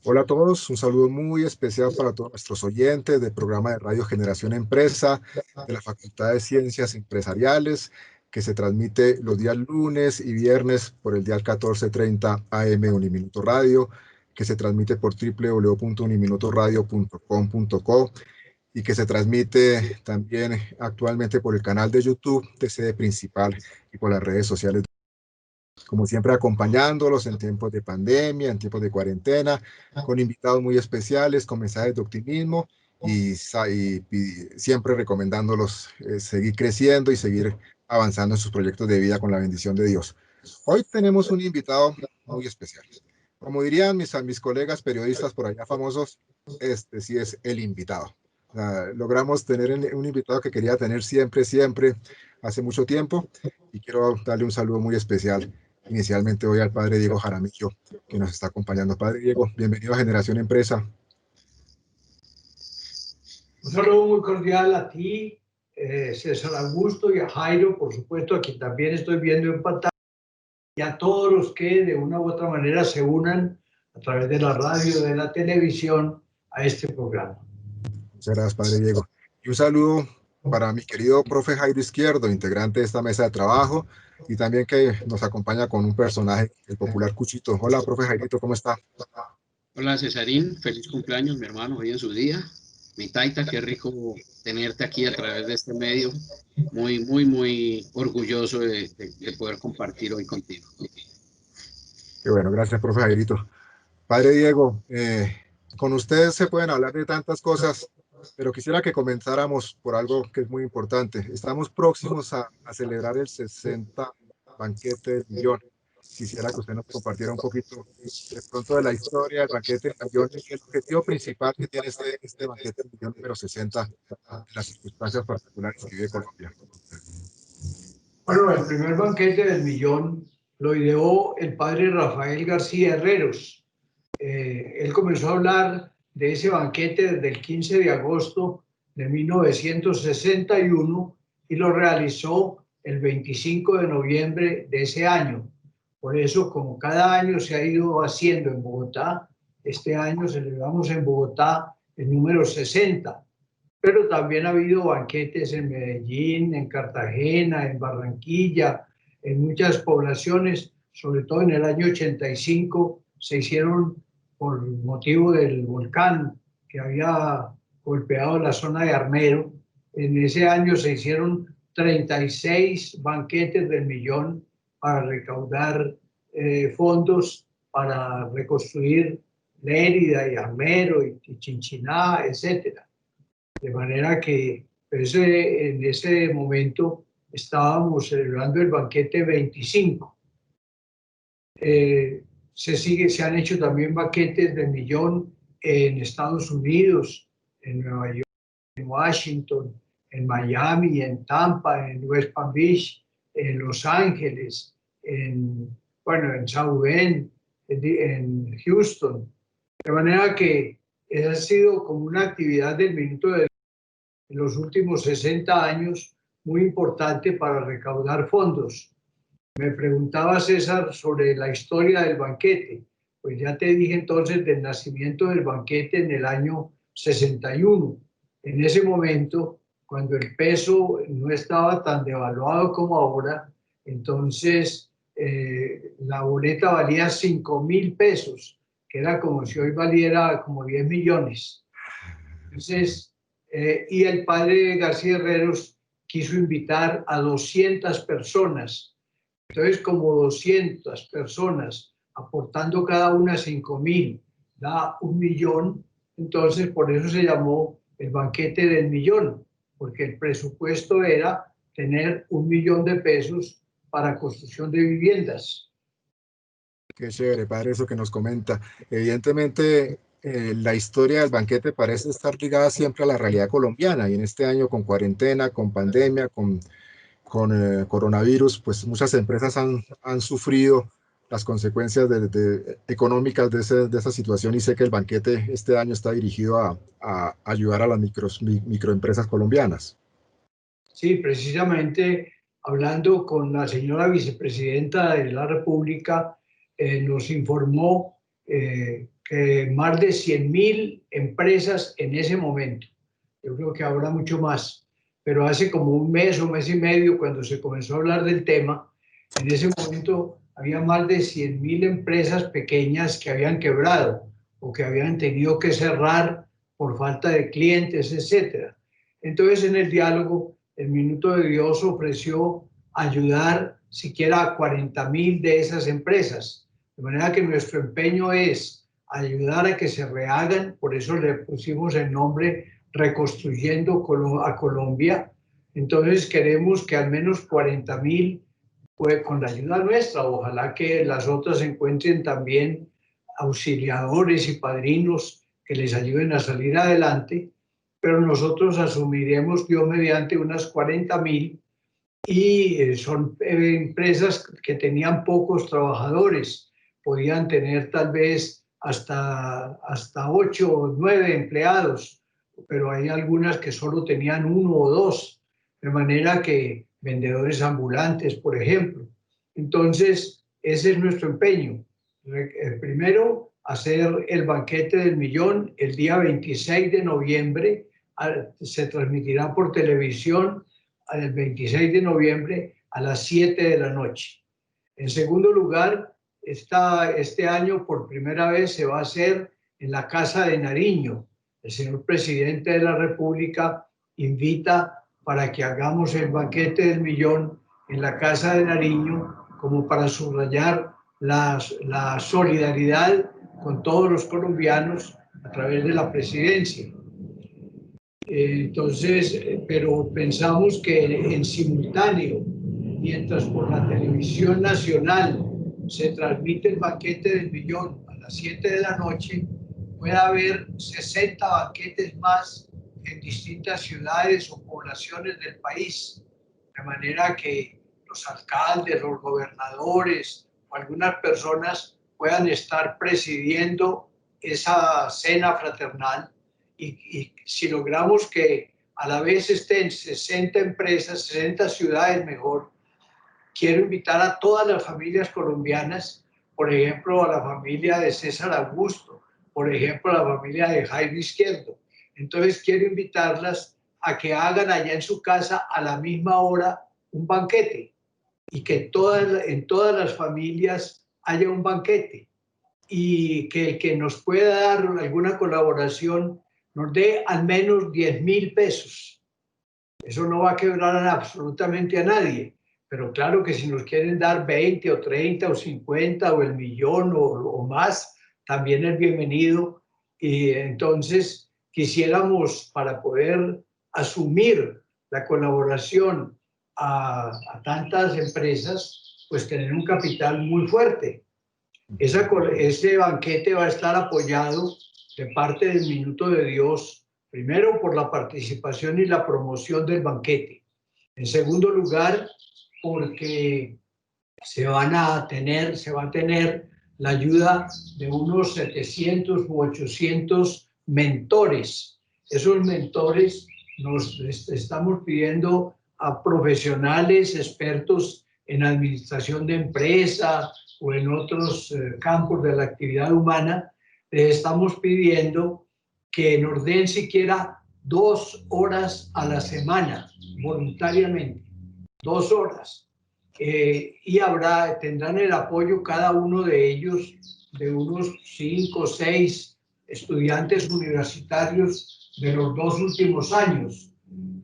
Hola a todos, un saludo muy especial para todos nuestros oyentes del programa de Radio Generación Empresa de la Facultad de Ciencias Empresariales, que se transmite los días lunes y viernes por el dial 1430 AM Uniminuto Radio, que se transmite por www.uniminutoradio.com.co y que se transmite también actualmente por el canal de YouTube de Sede Principal y por las redes sociales, como siempre acompañándolos en tiempos de pandemia, en tiempos de cuarentena, con invitados muy especiales, con mensajes de optimismo y siempre recomendándolos seguir creciendo y seguir avanzando en sus proyectos de vida con la bendición de Dios. Hoy tenemos un invitado muy especial. Como dirían mis colegas periodistas por allá famosos, este sí es el invitado. Logramos tener un invitado que quería tener siempre, hace mucho tiempo, y quiero darle un saludo muy especial inicialmente hoy al padre Diego Jaramillo, que nos está acompañando. Padre Diego, bienvenido a Generación Empresa. Un saludo muy cordial a ti, César Augusto, y a Jairo, por supuesto, a quien también estoy viendo en pantalla, y a todos los que de una u otra manera se unan a través de la radio, de la televisión, a este programa. Muchas gracias, padre Diego. Y un saludo para mi querido profe Jairo Izquierdo, integrante de esta mesa de trabajo, y también que nos acompaña con un personaje, el popular Cuchito. Hola, profe Jairito, ¿cómo está? Hola, Cesarín, feliz cumpleaños, mi hermano, hoy en su día. Mi taita, qué rico tenerte aquí a través de este medio. Muy orgulloso de poder compartir hoy contigo. Qué bueno, gracias, profe Jairito. Padre Diego, con ustedes se pueden hablar de tantas cosas, pero quisiera que comenzáramos por algo que es muy importante. Estamos próximos a celebrar el 60 banquete del millón. Quisiera que usted nos compartiera un poquito de pronto de la historia del banquete del millón y el objetivo principal que tiene este banquete del millón número 60 en las circunstancias particulares que vive Colombia. Bueno, el primer banquete del millón lo ideó el padre Rafael García Herreros. Él comenzó a hablar de ese banquete desde el 15 de agosto de 1961 y lo realizó el 25 de noviembre de ese año. Por eso, como cada año se ha ido haciendo en Bogotá, este año celebramos en Bogotá el número 60. Pero también ha habido banquetes en Medellín, en Cartagena, en Barranquilla, en muchas poblaciones, sobre todo en el año 85, se hicieron por motivo del volcán que había golpeado la zona de Armero. En ese año se hicieron 36 banquetes del millón para recaudar fondos para reconstruir Lérida y Armero y Chinchiná, etcétera. De manera que en ese momento estábamos celebrando el banquete 25. Se han hecho también banquetes de millón en Estados Unidos, en Nueva York, en Washington, en Miami, en Tampa, en West Palm Beach, en Los Ángeles, en South Bend, en Houston. De manera que esa ha sido como una actividad del minuto de en los últimos 60 años muy importante para recaudar fondos. Me preguntaba César sobre la historia del banquete. Pues ya te dije entonces del nacimiento del banquete en el año 61. En ese momento, cuando el peso no estaba tan devaluado como ahora, entonces la boleta valía 5.000 pesos, que era como si hoy valiera como 10 millones. Entonces, y el padre García Herreros quiso invitar a 200 personas. Entonces, como 200 personas aportando cada una 5.000, da 1.000.000. Entonces, por eso se llamó el banquete del millón, porque el presupuesto era tener 1.000.000 de pesos para construcción de viviendas. Qué chévere, padre, eso que nos comenta. Evidentemente, la historia del banquete parece estar ligada siempre a la realidad colombiana y en este año con cuarentena, con pandemia, con coronavirus, pues muchas empresas han sufrido las consecuencias económicas de esa situación y sé que el banquete este año está dirigido a ayudar a las microempresas colombianas. Sí, precisamente hablando con la señora vicepresidenta de la República, nos informó que más de 100.000 empresas en ese momento. Yo creo que habrá mucho más, pero hace como un mes o mes y medio, cuando se comenzó a hablar del tema, en ese momento había más de 100.000 empresas pequeñas que habían quebrado o que habían tenido que cerrar por falta de clientes, etc. Entonces, en el diálogo, el Minuto de Dios ofreció ayudar siquiera a 40.000 de esas empresas. De manera que nuestro empeño es ayudar a que se rehagan, por eso le pusimos el nombre Reconstruyendo a Colombia. Entonces queremos que al menos 40.000, pues, con la ayuda nuestra, ojalá que las otras encuentren también auxiliadores y padrinos que les ayuden a salir adelante, pero nosotros asumiremos, Dios mediante, unas 40.000, y son empresas que tenían pocos trabajadores, podían tener tal vez hasta 8 o 9 empleados, pero hay algunas que solo tenían 1 o 2, de manera que vendedores ambulantes, por ejemplo. Entonces, ese es nuestro empeño. Primero, hacer el banquete del millón el día 26 de noviembre, se transmitirá por televisión el 26 de noviembre a las 7 de la noche. En segundo lugar, este año por primera vez se va a hacer en la Casa de Nariño. El señor presidente de la República invita para que hagamos el banquete del millón en la Casa de Nariño, como para subrayar la solidaridad con todos los colombianos a través de la presidencia. Entonces, pero pensamos que en simultáneo, mientras por la televisión nacional se transmite el banquete del millón a las 7 de la noche, puede haber 60 banquetes más en distintas ciudades o poblaciones del país, de manera que los alcaldes, los gobernadores o algunas personas puedan estar presidiendo esa cena fraternal. Y si logramos que a la vez estén 60 empresas, 60 ciudades mejor, quiero invitar a todas las familias colombianas, por ejemplo, a la familia de César Augusto, por ejemplo, a la familia de Jaime Izquierdo. Entonces quiero invitarlas a que hagan allá en su casa a la misma hora un banquete y que en todas las familias haya un banquete, y que nos pueda dar alguna colaboración nos dé al menos 10.000 pesos. Eso no va a quebrar absolutamente a nadie, pero claro que si nos quieren dar 20 o 30 o 50 o el millón o más, también es bienvenido. Y entonces quisiéramos, para poder asumir la colaboración a tantas empresas, pues tener un capital muy fuerte. Ese banquete va a estar apoyado de parte del Minuto de Dios, primero por la participación y la promoción del banquete. En segundo lugar, porque se va a tener la ayuda de unos 700 u 800 mentores. Esos mentores nos estamos pidiendo a profesionales expertos en administración de empresa o en otros campos de la actividad humana. Les estamos pidiendo que nos den siquiera 2 horas a la semana, voluntariamente, 2 horas. Y tendrán el apoyo cada uno de ellos de unos 5 o 6 estudiantes universitarios de los 2 últimos años.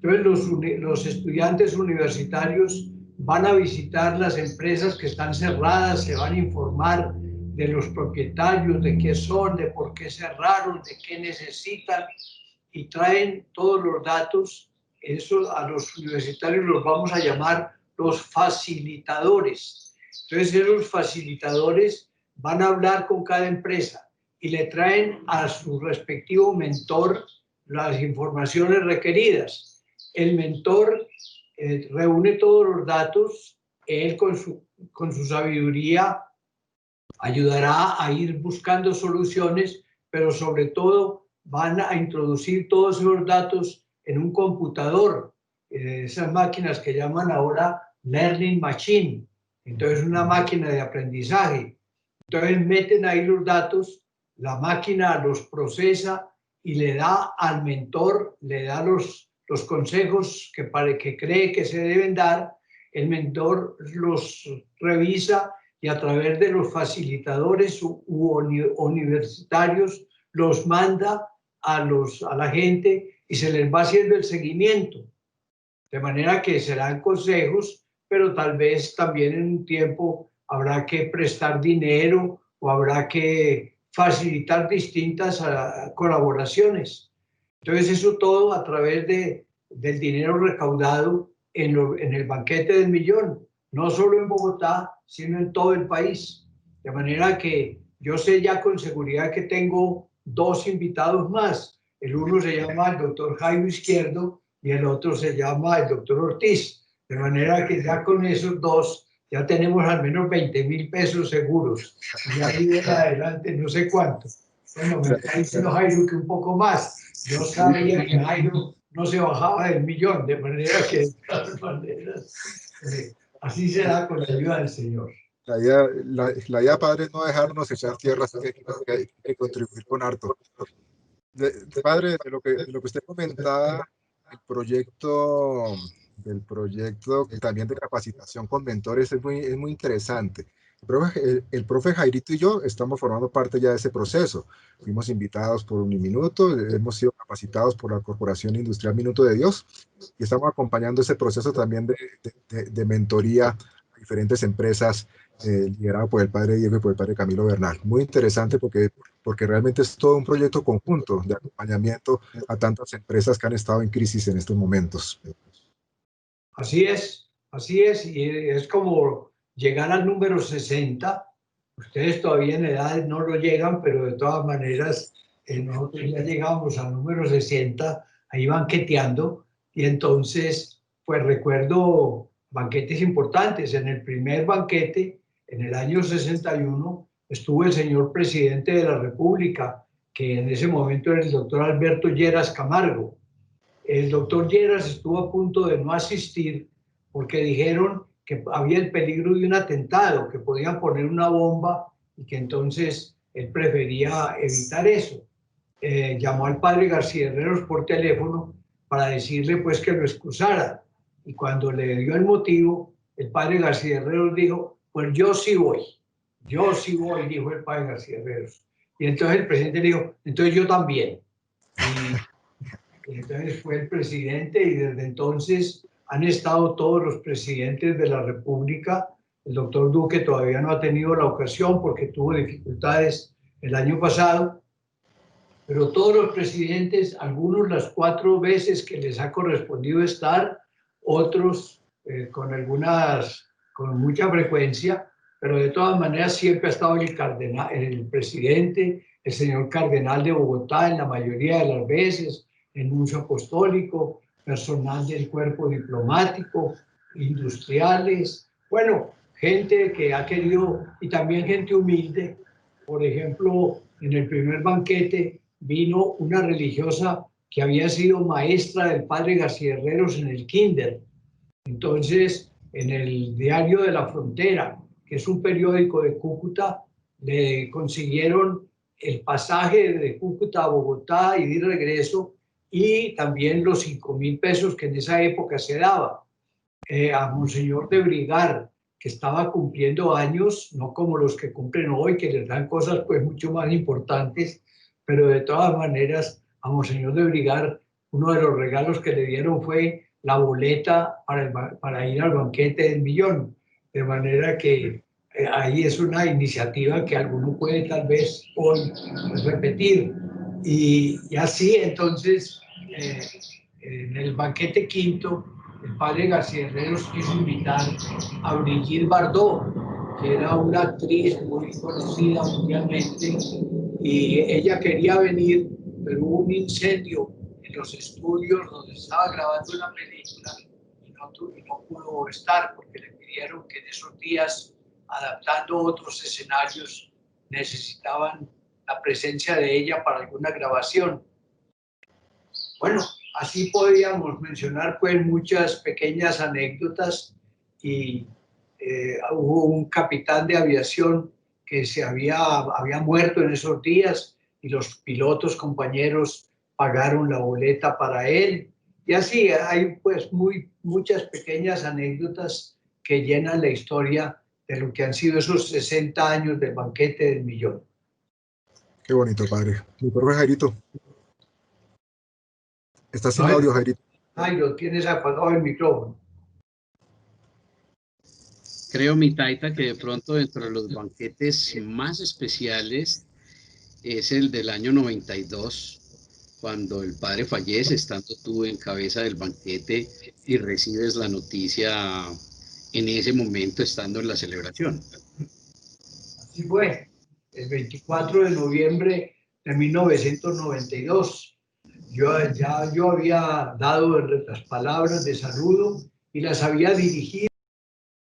Entonces los estudiantes universitarios van a visitar las empresas que están cerradas, se van a informar de los propietarios, de qué son, de por qué cerraron, de qué necesitan, y traen todos los datos. Eso a los universitarios los vamos a llamar los facilitadores. Entonces esos facilitadores van a hablar con cada empresa y le traen a su respectivo mentor las informaciones requeridas. El mentor reúne todos los datos, él con su sabiduría ayudará a ir buscando soluciones, pero sobre todo van a introducir todos esos datos en un computador, esas máquinas que llaman ahora Learning Machine. Entonces una máquina de aprendizaje. Entonces meten ahí los datos la máquina los procesa y le da al mentor, le da los consejos que cree que se deben dar. El mentor los revisa y a través de los facilitadores universitarios los manda a la gente y se les va haciendo el seguimiento. De manera que serán consejos, pero tal vez también en un tiempo habrá que prestar dinero o habrá que facilitar distintas colaboraciones. Entonces eso todo a través del dinero recaudado en el banquete del millón, no solo en Bogotá, sino en todo el país. De manera que yo sé ya con seguridad que tengo 2 invitados más. El uno se llama el doctor Jairo Izquierdo y el otro se llama el doctor Ortiz. De manera que ya con esos 2 ya tenemos al menos 20.000 pesos seguros. Y ahí en adelante no sé cuánto. Bueno, me está diciendo Jairo que un poco más. Yo sabía que Jairo no se bajaba del millón, de manera que de todas maneras, así será con la ayuda del Señor. La idea, padre, es no dejarnos echar tierras, hay que contribuir con harto. Padre, de lo que usted comentaba, del proyecto también de capacitación con mentores es muy interesante. El profe Jairito y yo estamos formando parte ya de ese proceso. Fuimos invitados por Uniminuto, hemos sido capacitados por la Corporación Industrial Minuto de Dios y estamos acompañando ese proceso también de mentoría a diferentes empresas liderado por el padre Diego y por el padre Camilo Bernal. Muy interesante porque realmente es todo un proyecto conjunto de acompañamiento a tantas empresas que han estado en crisis en estos momentos. Así es, y es como llegar al número 60. Ustedes todavía en edad no lo llegan, pero de todas maneras nosotros ya llegamos al número 60, ahí banqueteando, y entonces pues recuerdo banquetes importantes. En el primer banquete, en el año 61, estuvo el señor presidente de la República, que en ese momento era el doctor Alberto Lleras Camargo. El doctor Lleras estuvo a punto de no asistir porque dijeron que había el peligro de un atentado, que podían poner una bomba y que entonces él prefería evitar eso. Llamó al padre García Herreros por teléfono para decirle pues que lo excusara, y cuando le dio el motivo, el padre García Herreros dijo: pues yo sí voy, dijo el padre García Herreros. Y entonces el presidente le dijo: entonces yo también. Y entonces fue el presidente, y desde entonces han estado todos los presidentes de la República. El doctor Duque todavía no ha tenido la ocasión porque tuvo dificultades el año pasado, pero todos los presidentes, algunos las 4 veces que les ha correspondido estar, otros con mucha frecuencia, pero de todas maneras siempre ha estado el presidente, el señor cardenal de Bogotá en la mayoría de las veces, el nuncio apostólico, personal del cuerpo diplomático, industriales, bueno, gente que ha querido, y también gente humilde. Por ejemplo, en el primer banquete vino una religiosa que había sido maestra del padre García Herreros en el kinder. Entonces, en el Diario de la Frontera, que es un periódico de Cúcuta, le consiguieron el pasaje de Cúcuta a Bogotá y de regreso, y también los 5.000 pesos que en esa época se daba. A Monseñor de Brigar, que estaba cumpliendo años, no como los que cumplen hoy, que les dan cosas pues mucho más importantes, pero de todas maneras a Monseñor de Brigar uno de los regalos que le dieron fue la boleta para ir al banquete del millón, de manera que ahí es una iniciativa que alguno puede tal vez hoy repetir. Y así entonces en el banquete quinto el padre García Herreros quiso invitar a Brigitte Bardot, que era una actriz muy conocida mundialmente, y ella quería venir, pero hubo un incendio en los estudios donde estaba grabando la película y no pudo estar porque le pidieron que en esos días, adaptando otros escenarios, necesitaban la presencia de ella para alguna grabación. Bueno, así podríamos mencionar pues muchas pequeñas anécdotas, y hubo un capitán de aviación que había muerto en esos días y los pilotos compañeros pagaron la boleta para él. Y así hay pues muchas pequeñas anécdotas que llenan la historia de lo que han sido esos 60 años del banquete del millón. Qué bonito, padre. Mi profe Jairito. ¿Estás sin audio, Jairito? Jairo, tienes apagado el micrófono. Creo, mi taita, que de pronto dentro de los banquetes más especiales es el del año 92, cuando el padre fallece, estando tú en cabeza del banquete y recibes la noticia en ese momento, estando en la celebración. Así fue, el 24 de noviembre de 1992. Yo había dado las palabras de saludo y las había dirigido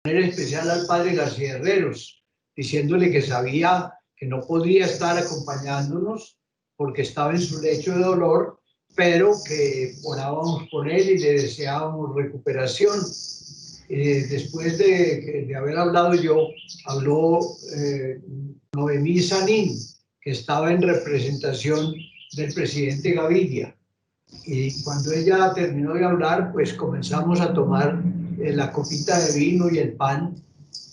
de manera especial al padre García Herreros, diciéndole que sabía que no podría estar acompañándonos porque estaba en su lecho de dolor, pero que orábamos por él y le deseábamos recuperación. Después de haber hablado yo, habló Noemí Sanín, que estaba en representación del presidente Gaviria. Y cuando ella terminó de hablar, pues comenzamos a tomar la copita de vino y el pan.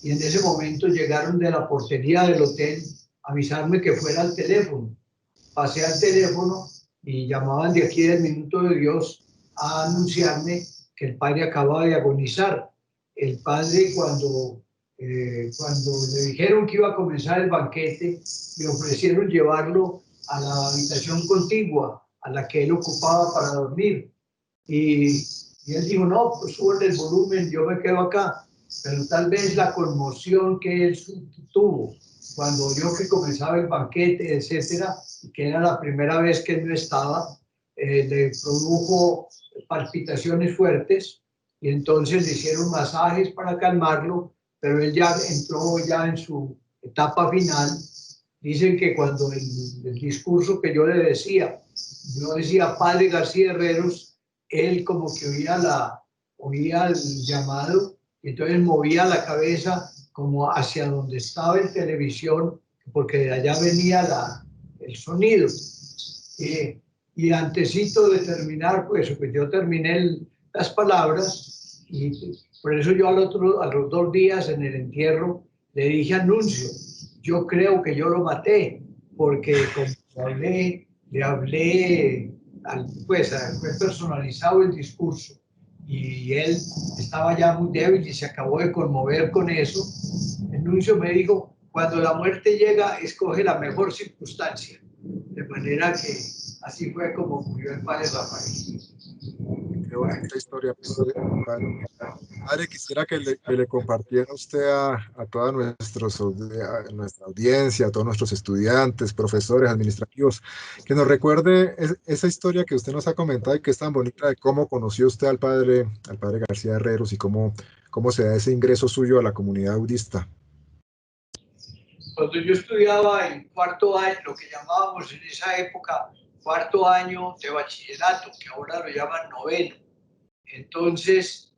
Y en ese momento llegaron de la portería del hotel a avisarme que fuera al teléfono. Pasé al teléfono y llamaban de aquí del Minuto de Dios a anunciarme que el padre acababa de agonizar. El padre, cuando le dijeron que iba a comenzar el banquete, le ofrecieron llevarlo a la habitación contigua a la que él ocupaba para dormir. Y él dijo, no, pues súbele el volumen, yo me quedo acá. Pero tal vez la conmoción que él tuvo cuando oyó que comenzaba el banquete, etcétera, que era la primera vez que él no estaba, le produjo palpitaciones fuertes y entonces le hicieron masajes para calmarlo, pero él ya entró ya en su etapa final. Dicen que cuando el discurso que yo le decía, yo decía padre García Herreros, él como que oía el llamado y entonces movía la cabeza como hacia donde estaba en televisión, porque de allá venía el sonido. Y antesito de terminar, pues yo terminé las palabras y por eso yo a los 2 días en el entierro le dije a Nuncio, yo creo que yo lo maté, porque como le hablé, pues fue personalizado el discurso y él estaba ya muy débil y se acabó de conmover con eso. El Nuncio me dijo, cuando la muerte llega, escoge la mejor circunstancia. De manera que así fue como murió el padre Rafael. Qué bonita historia, padre. Padre, quisiera que le compartiera usted a toda nuestra audiencia, a todos nuestros estudiantes, profesores, administrativos, que nos recuerde esa historia que usted nos ha comentado y que es tan bonita de cómo conoció usted al padre García Herreros y cómo se da ese ingreso suyo a la comunidad budista. Cuando yo estudiaba en 4º año, lo que llamábamos en esa época 4º año de bachillerato, que ahora lo llaman 9º. Entonces,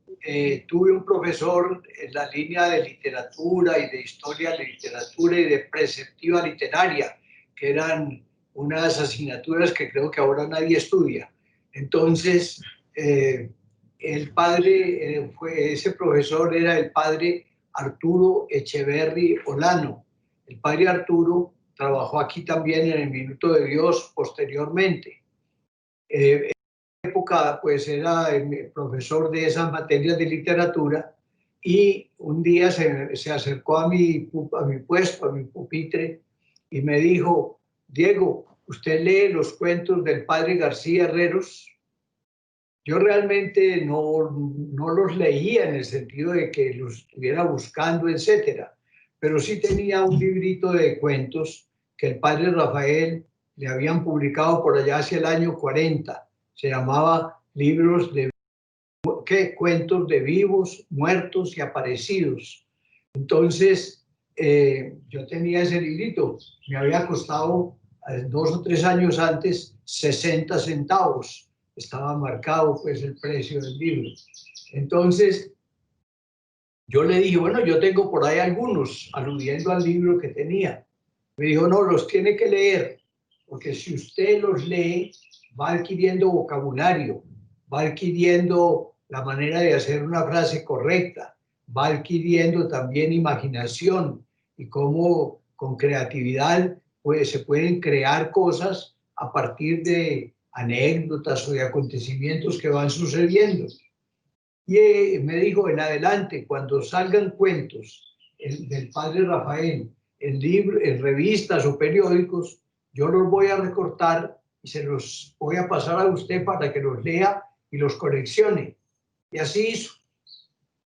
tuve un profesor en la línea de literatura y de historia de literatura y de preceptiva literaria, que eran unas asignaturas que creo que ahora nadie estudia. Entonces, el padre, ese profesor era el padre Arturo Echeverry Olano. El padre Arturo trabajó aquí también en el Minuto de Dios posteriormente. Época pues era el profesor de esas materias de literatura y un día se acercó a mi puesto, a mi pupitre y me dijo, Diego, ¿usted lee los cuentos del padre García Herreros? Yo realmente no los leía en el sentido de que los estuviera buscando, etcétera, pero sí tenía un librito de cuentos que el padre Rafael le habían publicado por allá hacia el año 40. Se llamaba Libros de Cuentos de vivos, muertos y aparecidos. Entonces, yo tenía ese librito, me había costado 2 o 3 años antes 60 centavos, estaba marcado pues el precio del libro. Entonces, Yo le dije, bueno, yo tengo por ahí algunos, aludiendo al libro que tenía. Me dijo, no, los tiene que leer, porque si usted los lee, va adquiriendo vocabulario, va adquiriendo la manera de hacer una frase correcta, va adquiriendo también imaginación y cómo con creatividad pues, se pueden crear cosas a partir de anécdotas o de acontecimientos que van sucediendo. Y me dijo, en adelante, cuando salgan cuentos del padre Rafael, en revistas o periódicos, yo los voy a recortar y se los voy a pasar a usted para que los lea y los coleccione. Y así hizo.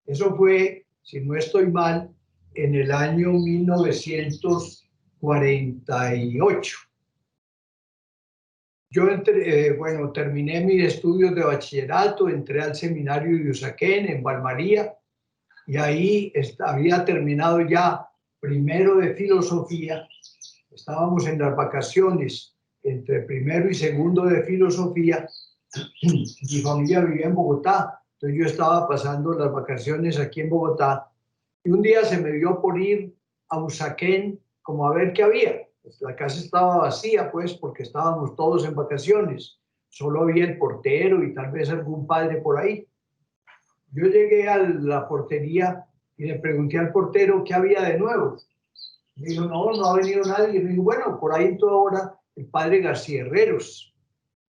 Eso fue, si no estoy mal, en el año 1948. Yo bueno, terminé mis estudios de bachillerato, entré al seminario de Usaquén, en Valmaría, y ahí había terminado ya primero de filosofía. Estábamos en las vacaciones entre primero y segundo de filosofía. Mi familia vivía en Bogotá, entonces yo estaba pasando las vacaciones aquí en Bogotá, y un día se me dio por ir a Usaquén como a ver qué había. Pues la casa estaba vacía, pues, porque estábamos todos en vacaciones. Solo había el portero y tal vez algún padre por ahí. Yo llegué a la portería y le pregunté al portero qué había de nuevo. Me dijo, no, no ha venido nadie. Y me dijo, bueno, por ahí en toda hora el padre García Herreros.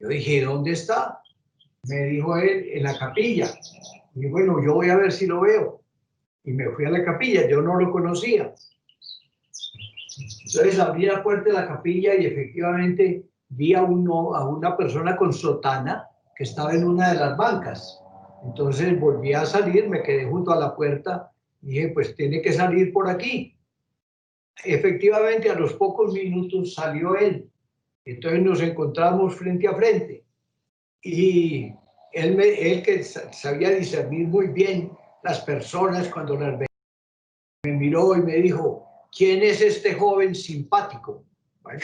Yo dije, ¿dónde está? Me dijo él, en la capilla. Y bueno, yo voy a ver si lo veo. Y me fui a la capilla, yo no lo conocía. Entonces abrí la puerta de la capilla y efectivamente vi a una persona con sotana que estaba en una de las bancas. Entonces volví a salir, me quedé junto a la puerta y dije, pues tiene que salir por aquí. Efectivamente, a los pocos minutos salió él. Entonces nos encontramos frente a frente. Y él que sabía discernir muy bien las personas cuando las veía, me miró y me dijo, ¿quién es este joven simpático? Bueno,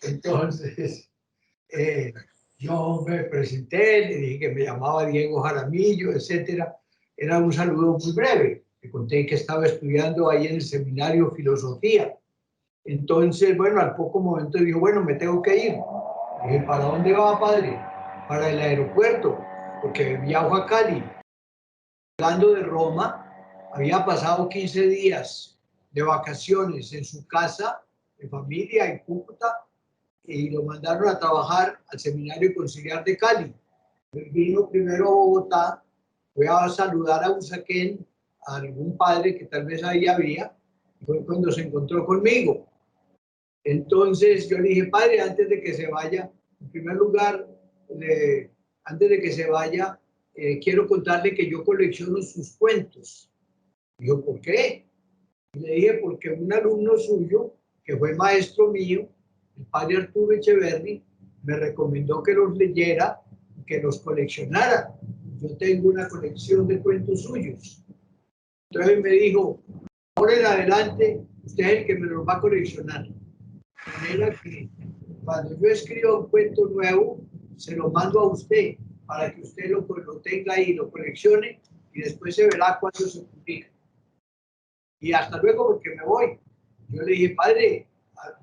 entonces yo me presenté, le dije que me llamaba Diego Jaramillo, etcétera. Era un saludo muy breve. Le conté que estaba estudiando ahí en el seminario filosofía. Entonces, bueno, al poco momento dijo, bueno, me tengo que ir. Le dije, ¿para dónde va, padre? Para el aeropuerto, porque viajo a Cali. Hablando de Roma, había pasado 15 días de vacaciones en su casa, de familia, en Cúcuta, y lo mandaron a trabajar al Seminario Conciliar de Cali. Él vino primero a Bogotá, fue a saludar a Usaquén, a algún padre que tal vez ahí había, y fue cuando se encontró conmigo. Entonces yo le dije, padre, antes de que se vaya, en primer lugar, antes de que se vaya, quiero contarle que yo colecciono sus cuentos. Dijo, ¿por qué? Y le dije, porque un alumno suyo, que fue maestro mío, el padre Arturo Echeverri, me recomendó que los leyera y que los coleccionara. Yo tengo una colección de cuentos suyos. Entonces me dijo, ahora en adelante, usted es el que me los va a coleccionar. De manera que cuando yo escriba un cuento nuevo, se lo mando a usted para que usted lo tenga ahí, lo coleccione y después se verá cuándo se publica. Y hasta luego porque me voy. Yo le dije, padre,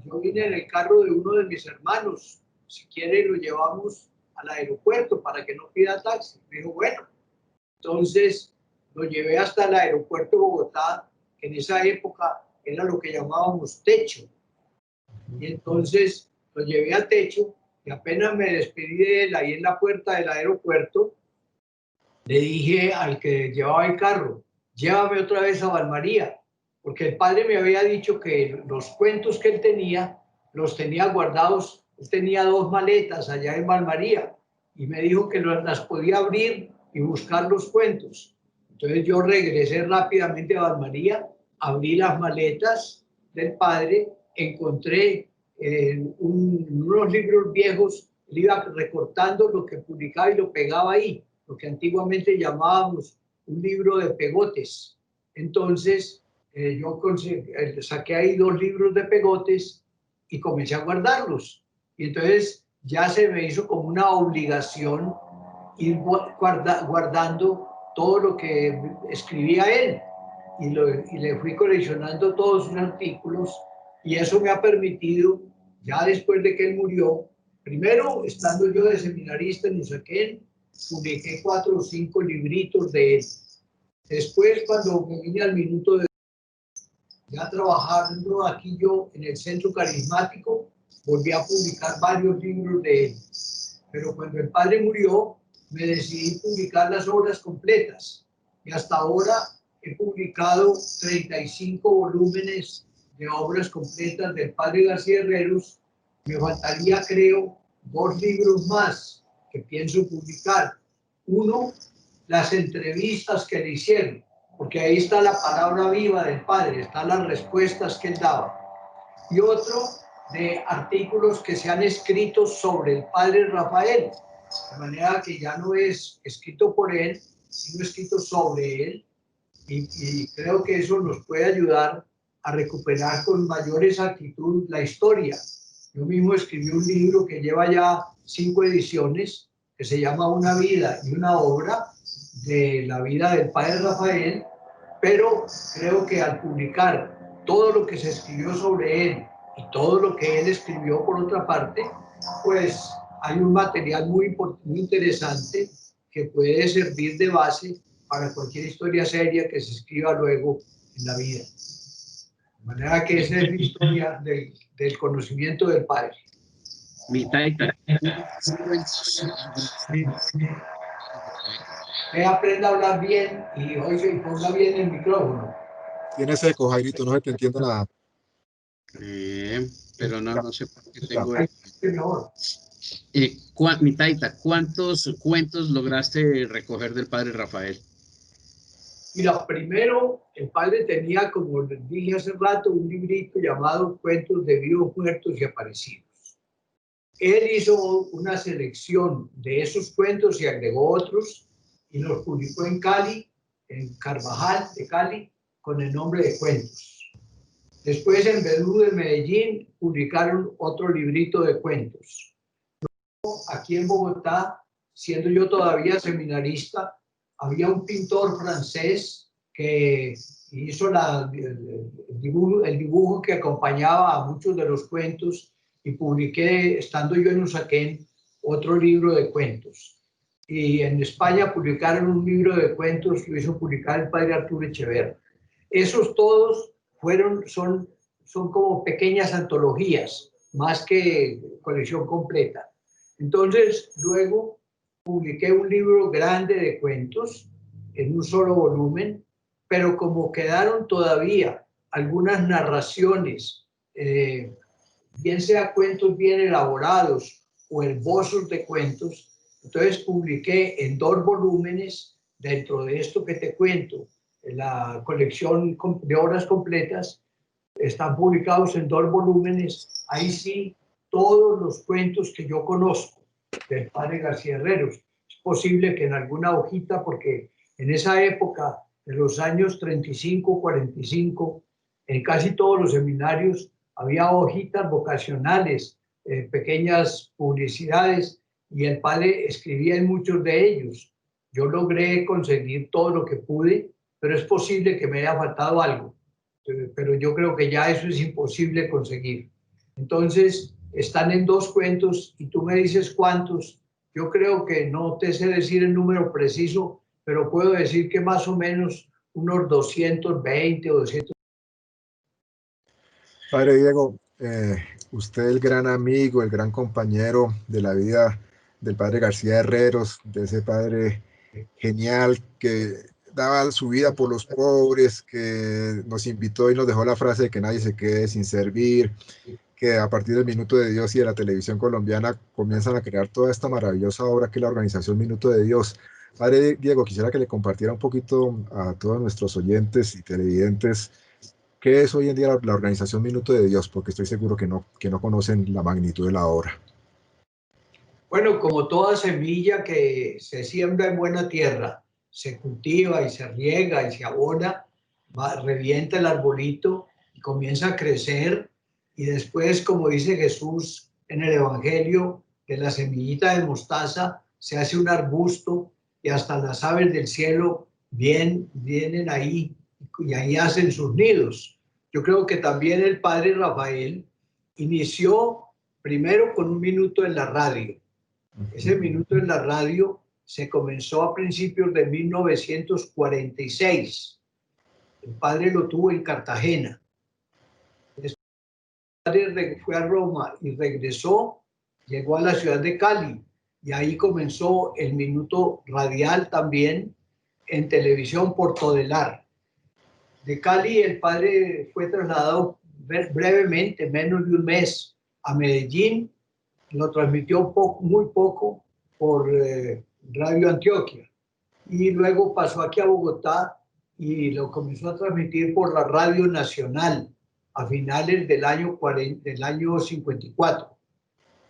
yo vine en el carro de uno de mis hermanos, si quiere lo llevamos al aeropuerto para que no pida taxi. Me dijo, bueno. Entonces lo llevé hasta el aeropuerto de Bogotá, que en esa época era lo que llamábamos techo. Y entonces lo llevé a techo y apenas me despedí de él ahí en la puerta del aeropuerto, le dije al que llevaba el carro, llévame otra vez a Valmaría, porque el padre me había dicho que los cuentos que él tenía, los tenía guardados, él tenía 2 maletas allá en Valmaría, y me dijo que las podía abrir y buscar los cuentos. Entonces yo regresé rápidamente a Valmaría, abrí las maletas del padre, encontré unos libros viejos, él iba recortando lo que publicaba y lo pegaba ahí, lo que antiguamente llamábamos un libro de pegotes. Entonces, yo saqué ahí 2 libros de pegotes y comencé a guardarlos. Y entonces ya se me hizo como una obligación ir guardando todo lo que escribía él y le fui coleccionando todos sus artículos, y eso me ha permitido, ya después de que él murió, primero estando yo de seminarista en Usaquén, publiqué 4 o 5 libritos de él. Después, cuando me vine al minuto de ya trabajando aquí yo en el Centro Carismático, volví a publicar varios libros de él. Pero cuando el padre murió, me decidí publicar las obras completas. Y hasta ahora he publicado 35 volúmenes de obras completas del padre García Herreros. Me faltaría, creo, 2 libros más que pienso publicar. Uno, las entrevistas que le hicieron, porque ahí está la palabra viva del padre, están las respuestas que él daba. Y otro, de artículos que se han escrito sobre el padre Rafael, de manera que ya no es escrito por él, sino escrito sobre él, y creo que eso nos puede ayudar a recuperar con mayor exactitud la historia. Yo mismo escribí un libro que lleva ya 5 ediciones, que se llama Una vida y una obra, de la vida del padre Rafael, pero creo que al publicar todo lo que se escribió sobre él y todo lo que él escribió por otra parte, pues hay un material muy interesante que puede servir de base para cualquier historia seria que se escriba luego en la vida. De manera que esa es la historia del conocimiento del padre. Mi taita. Aprenda a hablar bien y oiga y ponga bien el micrófono. Tienes eco, Jairito, no se te entiende nada. Pero no sé por qué tengo Mejor. Mi taita, ¿cuántos cuentos lograste recoger del padre Rafael? Mira, primero el padre tenía, como les dije hace rato, un librito llamado Cuentos de vivos, muertos y aparecidos. Él hizo una selección de esos cuentos y agregó otros y los publicó en Cali, en Carvajal de Cali, con el nombre de Cuentos. Después en Belú de Medellín publicaron otro librito de cuentos. Luego, aquí en Bogotá, siendo yo todavía seminarista, había un pintor francés que hizo el dibujo que acompañaba a muchos de los cuentos, y publiqué, estando yo en Usaquén, otro libro de cuentos. Y en España publicaron un libro de cuentos que hizo publicar el padre Arturo Echeverri. Esos todos son como pequeñas antologías, más que colección completa. Entonces, luego publiqué un libro grande de cuentos en un solo volumen, pero como quedaron todavía algunas narraciones, bien sea cuentos bien elaborados o esbozos de cuentos, entonces publiqué en 2 volúmenes, dentro de esto que te cuento, la colección de obras completas, están publicados en 2 volúmenes, ahí sí, todos los cuentos que yo conozco del padre García Herreros. Es posible que en alguna hojita, porque en esa época, de los años 35, 45, en casi todos los seminarios había hojitas vocacionales, pequeñas publicidades, y el padre escribía en muchos de ellos. Yo logré conseguir todo lo que pude, pero es posible que me haya faltado algo. Pero yo creo que ya eso es imposible conseguir. Entonces, están en 2 cuentos y tú me dices cuántos. Yo creo que no te sé decir el número preciso, pero puedo decir que más o menos unos 220 o 200. Padre Diego, usted el gran amigo, el gran compañero de la vida del padre García Herreros, de ese padre genial que daba su vida por los pobres, que nos invitó y nos dejó la frase de que nadie se quede sin servir, que a partir del Minuto de Dios y de la televisión colombiana comienzan a crear toda esta maravillosa obra que es la organización Minuto de Dios. Padre Diego, quisiera que le compartiera un poquito a todos nuestros oyentes y televidentes qué es hoy en día la organización Minuto de Dios, porque estoy seguro que no conocen la magnitud de la obra. Bueno, como toda semilla que se siembra en buena tierra, se cultiva y se riega y se abona, revienta el arbolito y comienza a crecer, y después, como dice Jesús en el Evangelio, de la semillita de mostaza se hace un arbusto y hasta las aves del cielo vienen ahí y ahí hacen sus nidos. Yo creo que también el padre Rafael inició primero con un minuto en la radio. Ese minuto en la radio se comenzó a principios de 1946. El padre lo tuvo en Cartagena. Después el padre fue a Roma y regresó, llegó a la ciudad de Cali y ahí comenzó el minuto radial también en televisión por Todelar. De Cali el padre fue trasladado brevemente, menos de un mes, a Medellín. Lo transmitió muy poco por Radio Antioquia y luego pasó aquí a Bogotá y lo comenzó a transmitir por la Radio Nacional a finales del año 54.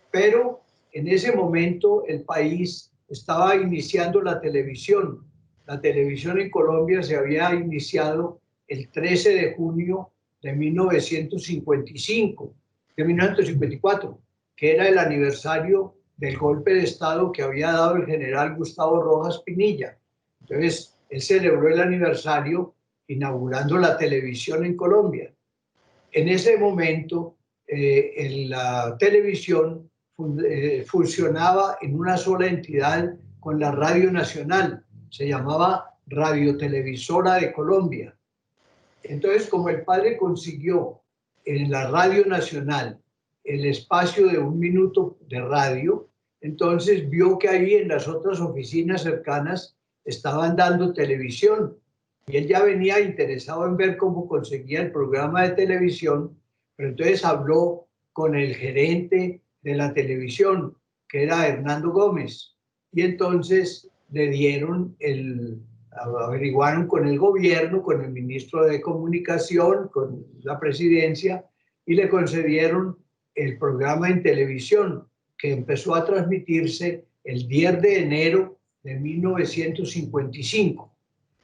Pero en ese momento el país estaba iniciando la televisión. La televisión en Colombia se había iniciado el 13 de junio de 1954, que era el aniversario del golpe de Estado que había dado el general Gustavo Rojas Pinilla. Entonces, él celebró el aniversario inaugurando la televisión en Colombia. En ese momento, la televisión funcionaba en una sola entidad con la Radio Nacional. Se llamaba Radiotelevisora de Colombia. Entonces, como el padre consiguió en la Radio Nacional el espacio de un minuto de radio, entonces vio que ahí en las otras oficinas cercanas estaban dando televisión y él ya venía interesado en ver cómo conseguía el programa de televisión, pero entonces habló con el gerente de la televisión, que era Hernando Gómez, y entonces le dieron averiguaron con el gobierno, con el ministro de Comunicación, con la presidencia, y le concedieron el programa en televisión, que empezó a transmitirse el 10 de enero de 1955.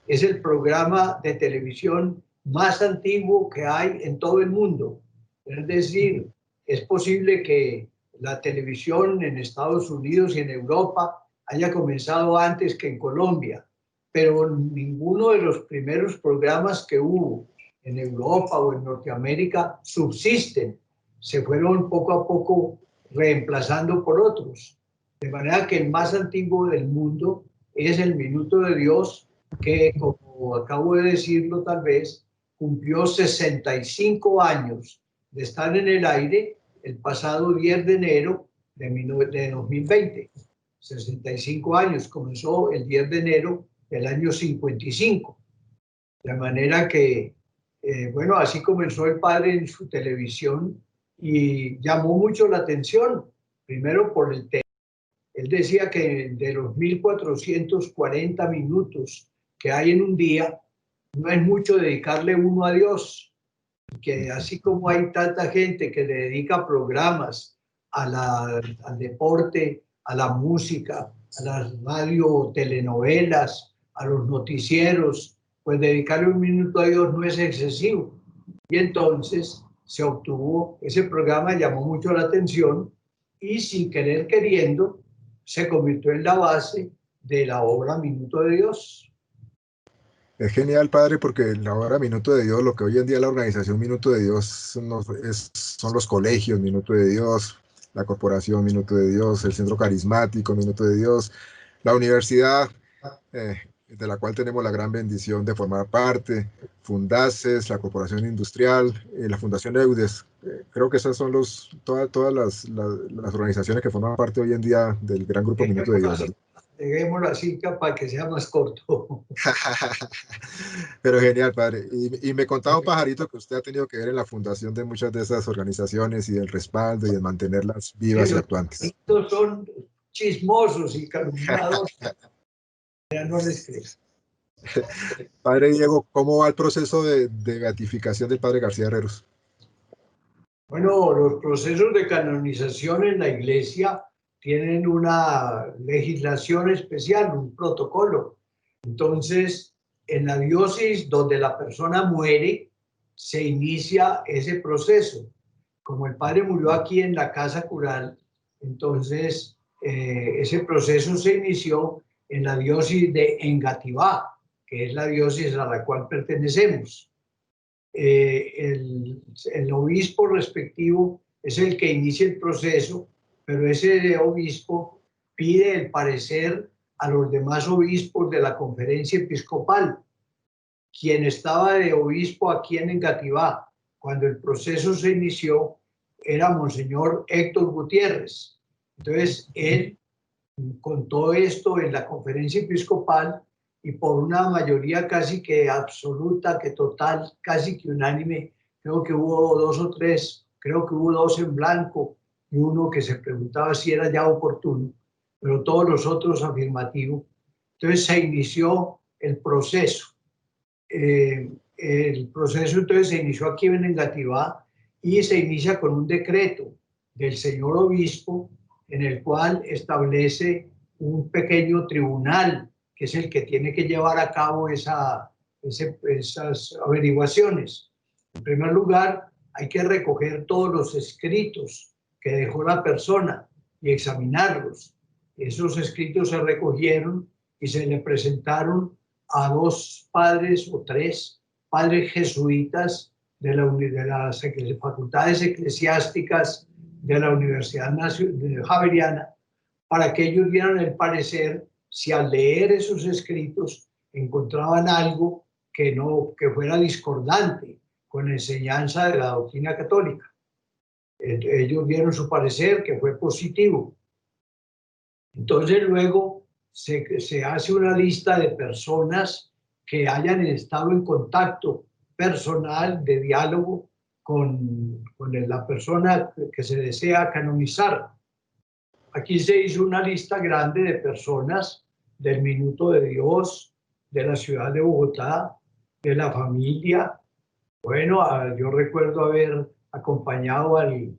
Es el programa de televisión más antiguo que hay en todo el mundo. Es decir, es posible que la televisión en Estados Unidos y en Europa haya comenzado antes que en Colombia, pero ninguno de los primeros programas que hubo en Europa o en Norteamérica subsisten. Se fueron poco a poco reemplazando por otros. De manera que el más antiguo del mundo es el Minuto de Dios, que, como acabo de decirlo tal vez, cumplió 65 años de estar en el aire el pasado 10 de enero de 2020. 65 años, comenzó el 10 de enero del año 55. De manera que, bueno, así comenzó el padre en su televisión y llamó mucho la atención, primero por el tema. Él decía que de los 1440 minutos que hay en un día, no es mucho dedicarle uno a Dios, que así como hay tanta gente que le dedica programas al deporte, a la música, a las radio, telenovelas, a los noticieros, pues dedicarle un minuto a Dios no es excesivo. Y entonces se obtuvo, ese programa llamó mucho la atención y sin querer queriendo se convirtió en la base de la obra Minuto de Dios. Es genial, padre, porque la hora Minuto de Dios, lo que hoy en día la organización Minuto de Dios son los colegios Minuto de Dios, la corporación Minuto de Dios, el centro carismático Minuto de Dios, la universidad, de la cual tenemos la gran bendición de formar parte, Fundaces, la corporación industrial, la fundación EUDES. Creo que esas son todas las organizaciones que forman parte hoy en día del gran grupo Minuto de Dios. Dejémoslo así para que sea más corto. Pero genial, padre. Y me contaba un pajarito que usted ha tenido que ver en la fundación de muchas de esas organizaciones y el respaldo y el mantenerlas vivas y actuantes. Estos son chismosos y calumniadores. Ya no les creo. Padre Diego, ¿cómo va el proceso de beatificación del padre García Herreros? Bueno, los procesos de canonización en la iglesia tienen una legislación especial, un protocolo. Entonces, en la diócesis donde la persona muere, se inicia ese proceso. Como el padre murió aquí en la casa cural, entonces ese proceso se inició en la diócesis de Engativá, que que es la diócesis a la cual pertenecemos. El obispo respectivo es el que inicia el proceso, pero ese obispo pide el parecer a los demás obispos de la conferencia episcopal. Quien estaba de obispo aquí en Engativá, cuando el proceso se inició, era Monseñor Héctor Gutiérrez. Entonces, él contó esto en la conferencia episcopal y por una mayoría casi que absoluta, que total, casi que unánime, creo que hubo 2 o 3, creo que hubo 2 en blanco y uno que se preguntaba si era ya oportuno, pero todos los otros afirmativo. Entonces se inició el proceso. El proceso entonces se inició aquí en Engativá y se inicia con un decreto del señor obispo en el cual establece un pequeño tribunal que es el que tiene que llevar a cabo esas averiguaciones. En primer lugar, hay que recoger todos los escritos que dejó la persona y examinarlos. Esos escritos se recogieron y se le presentaron a 2 padres o 3 padres jesuitas de las facultades eclesiásticas de la Universidad Javeriana para que ellos dieran el parecer si al leer esos escritos encontraban algo que fuera discordante con la enseñanza de la doctrina católica. Ellos dieron su parecer, que fue positivo. Entonces luego se hace una lista de personas que hayan estado en contacto personal, de diálogo con la persona que se desea canonizar. Aquí se hizo una lista grande de personas del Minuto de Dios, de la ciudad de Bogotá, de la familia. Bueno, yo recuerdo haber acompañado al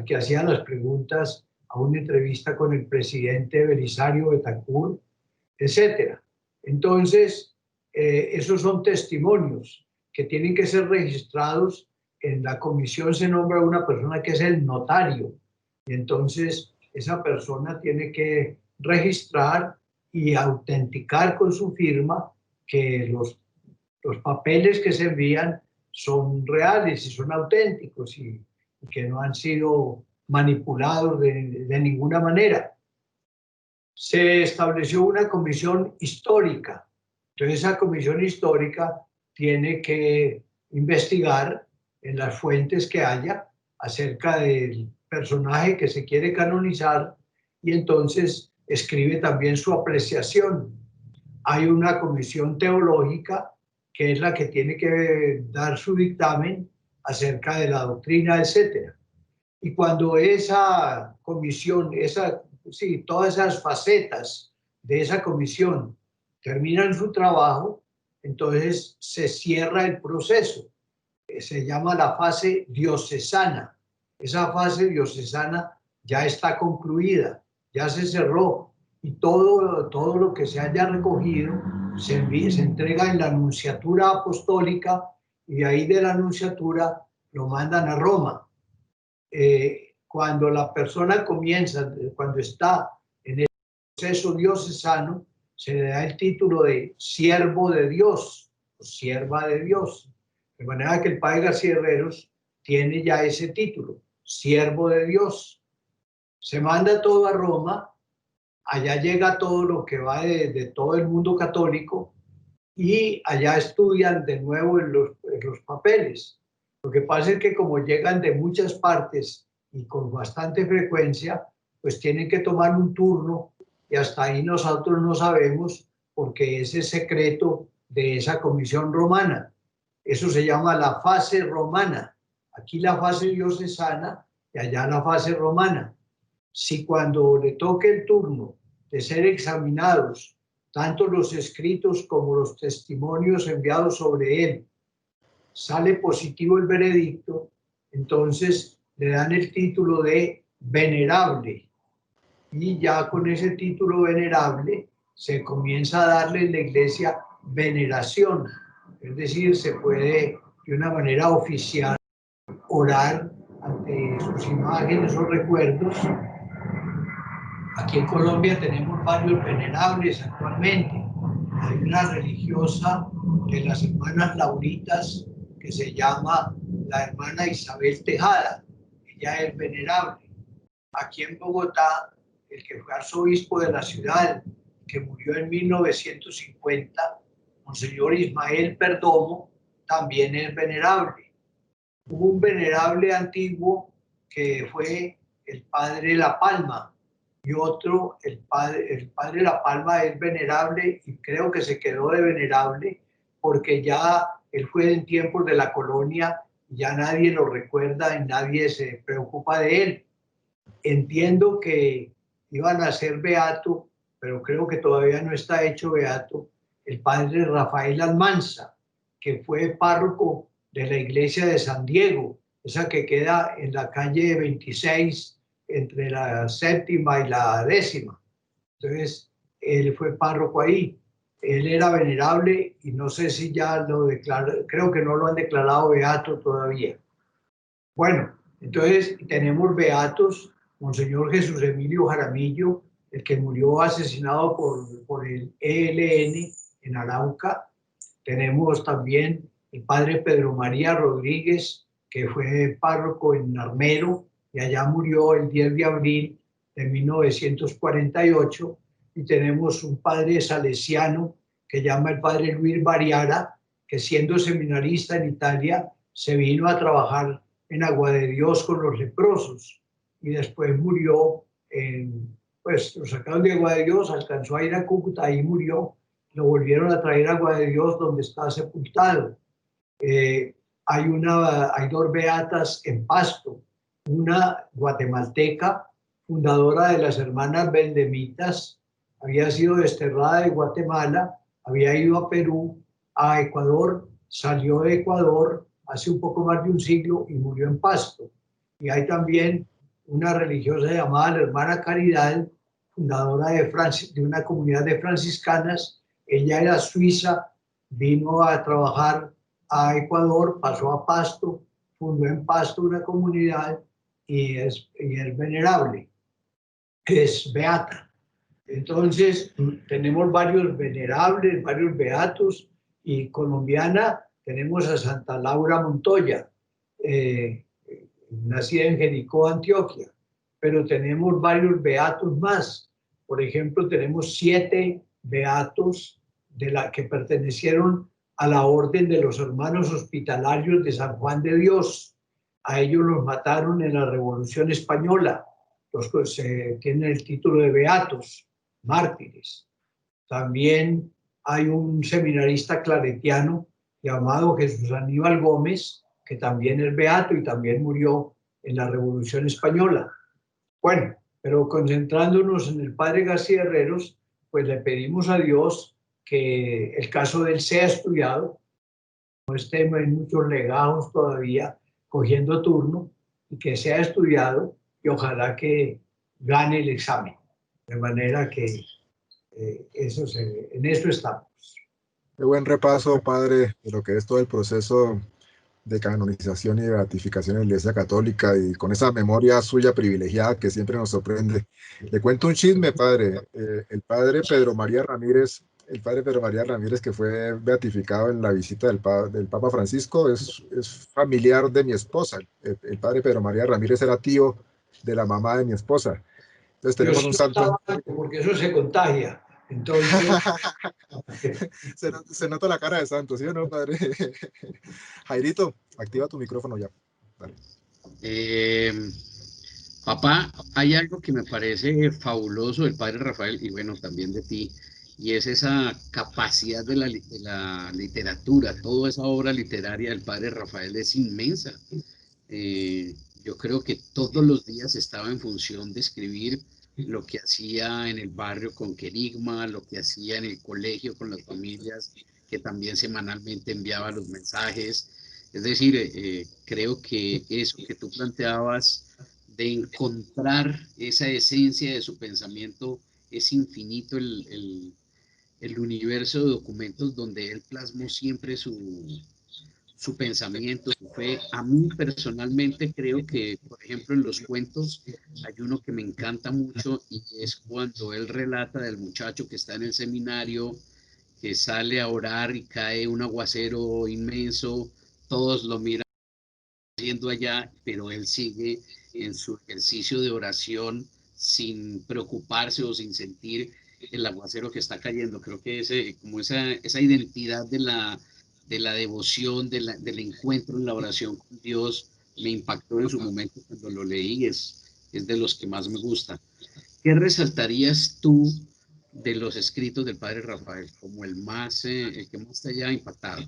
que hacía las preguntas a una entrevista con el presidente Belisario Betancur, etc. Entonces, esos son testimonios que tienen que ser registrados. En la comisión se nombra una persona que es el notario, y entonces esa persona tiene que registrar y autenticar con su firma que los papeles que se envían son reales y son auténticos y que no han sido manipulados de ninguna manera. Se estableció una comisión histórica. Entonces esa comisión histórica tiene que investigar en las fuentes que haya acerca del personaje que se quiere canonizar y entonces escribe también su apreciación. Hay una comisión teológica que es la que tiene que dar su dictamen acerca de la doctrina, etc. Y cuando esa comisión, todas esas facetas de esa comisión terminan su trabajo, entonces se cierra el proceso. Se llama la fase diocesana. Esa fase diocesana ya está concluida, ya se cerró y todo lo que se haya recogido se entrega en la nunciatura apostólica y de ahí de la nunciatura lo mandan a Roma. Cuando la persona cuando está en el proceso diocesano, se le da el título de siervo de Dios o sierva de Dios. De manera que el padre García Herreros tiene ya ese título, siervo de Dios. Se manda todo a Roma, allá llega todo lo que va de todo el mundo católico y allá estudian de nuevo en los papeles. Lo que pasa es que como llegan de muchas partes y con bastante frecuencia, pues tienen que tomar un turno y hasta ahí nosotros no sabemos porque ese es secreto de esa comisión romana. Eso se llama la fase romana. Aquí la fase diocesana y allá la fase romana. Si cuando le toque el turno de ser examinados, tanto los escritos como los testimonios enviados sobre él, sale positivo el veredicto, entonces le dan el título de venerable. Y ya con ese título venerable se comienza a darle en la iglesia veneración. Es decir, se puede de una manera oficial orar ante sus imágenes o recuerdos. Aquí en Colombia tenemos varios venerables actualmente. hay una religiosa de las hermanas Lauritas que se llama la hermana Isabel Tejada. Ella es venerable. Aquí en Bogotá, el que fue arzobispo de la ciudad, que murió en 1950, Monseñor Ismael Perdomo, también es venerable. Hubo un venerable antiguo que fue el padre La Palma, y otro, el padre La Palma es venerable y creo que se quedó de venerable porque ya él fue en tiempos de la colonia y ya nadie lo recuerda y nadie se preocupa de él. Entiendo que iban a ser beato, pero creo que todavía no está hecho beato, el padre Rafael Almanza, que fue párroco de la iglesia de San Diego, esa que queda en la calle 26 entre la séptima y la décima. Entonces, él fue párroco ahí. Él era venerable y no sé si ya lo declaró, creo que no lo han declarado beato todavía. Bueno, entonces tenemos beatos, Monseñor Jesús Emilio Jaramillo, el que murió asesinado por el ELN en Arauca. Tenemos también el padre Pedro María Rodríguez, que fue párroco en Armero y allá murió el 10 de abril de 1948. Y tenemos un padre salesiano que llama el padre Luis Variara, que siendo seminarista en Italia se vino a trabajar en Agua de Dios con los leprosos y después murió, pues lo sacaron de Agua de Dios, alcanzó a ir a Cúcuta y murió, lo volvieron a traer a Agua de Dios donde está sepultado. Hay dos beatas en Pasto, una guatemalteca, fundadora de las hermanas Bendemitas, había sido desterrada de Guatemala, había ido a Perú, a Ecuador, salió de Ecuador hace un poco más de un siglo y murió en Pasto. Y hay también una religiosa llamada la hermana Caridad, fundadora de una comunidad de franciscanas. Ella era suiza, vino a trabajar a Ecuador, pasó a Pasto, fundó en Pasto una comunidad y es venerable, es beata. Entonces, tenemos varios venerables, varios beatos, y colombiana tenemos a Santa Laura Montoya, nacida en Jericó, Antioquia, pero tenemos varios beatos más. Por ejemplo, tenemos 7 beatos que pertenecieron a la orden de los hermanos hospitalarios de San Juan de Dios. A ellos los mataron en la Revolución Española. Los tienen el título de beatos, mártires. También hay un seminarista claretiano llamado Jesús Aníbal Gómez, que también es beato y también murió en la Revolución Española. Bueno, pero concentrándonos en el padre García Herreros, pues le pedimos a Dios que el caso de él sea estudiado, no estemos en muchos legados todavía cogiendo turno, y que sea estudiado y ojalá que gane el examen. De manera que en eso estamos. Qué buen repaso, padre, de lo que es todo el proceso de canonización y de beatificación en la Iglesia Católica y con esa memoria suya privilegiada que siempre nos sorprende. Le cuento un chisme, padre. El padre Pedro María Ramírez, que fue beatificado en la visita del Papa Francisco, es familiar de mi esposa. El padre Pedro María Ramírez era tío de la mamá de mi esposa. Entonces tenemos un santo. Porque eso se contagia. Entonces. se nota la cara de santo, ¿sí o no, padre? Jairito, activa tu micrófono ya. Dale. Papá, hay algo que me parece fabuloso del padre Rafael y bueno, también de ti, y es esa capacidad de la literatura. Toda esa obra literaria del padre Rafael es inmensa. Yo creo que todos los días estaba en función de escribir lo que hacía en el barrio con Querigma, lo que hacía en el colegio con las familias, que también semanalmente enviaba los mensajes. Es decir, creo que eso que tú planteabas de encontrar esa esencia de su pensamiento, es infinito el universo de documentos donde él plasmó siempre su pensamiento, su fe. A mí personalmente creo que, por ejemplo, en los cuentos hay uno que me encanta mucho y es cuando él relata del muchacho que está en el seminario que sale a orar y cae un aguacero inmenso, todos lo miran haciendo allá, pero él sigue en su ejercicio de oración sin preocuparse o sin sentir el aguacero que está cayendo. Creo que como esa identidad de la devoción, del encuentro en la oración con Dios, me impactó en su momento cuando lo leí, es de los que más me gusta. ¿Qué resaltarías tú de los escritos del padre Rafael como el que más te haya impactado?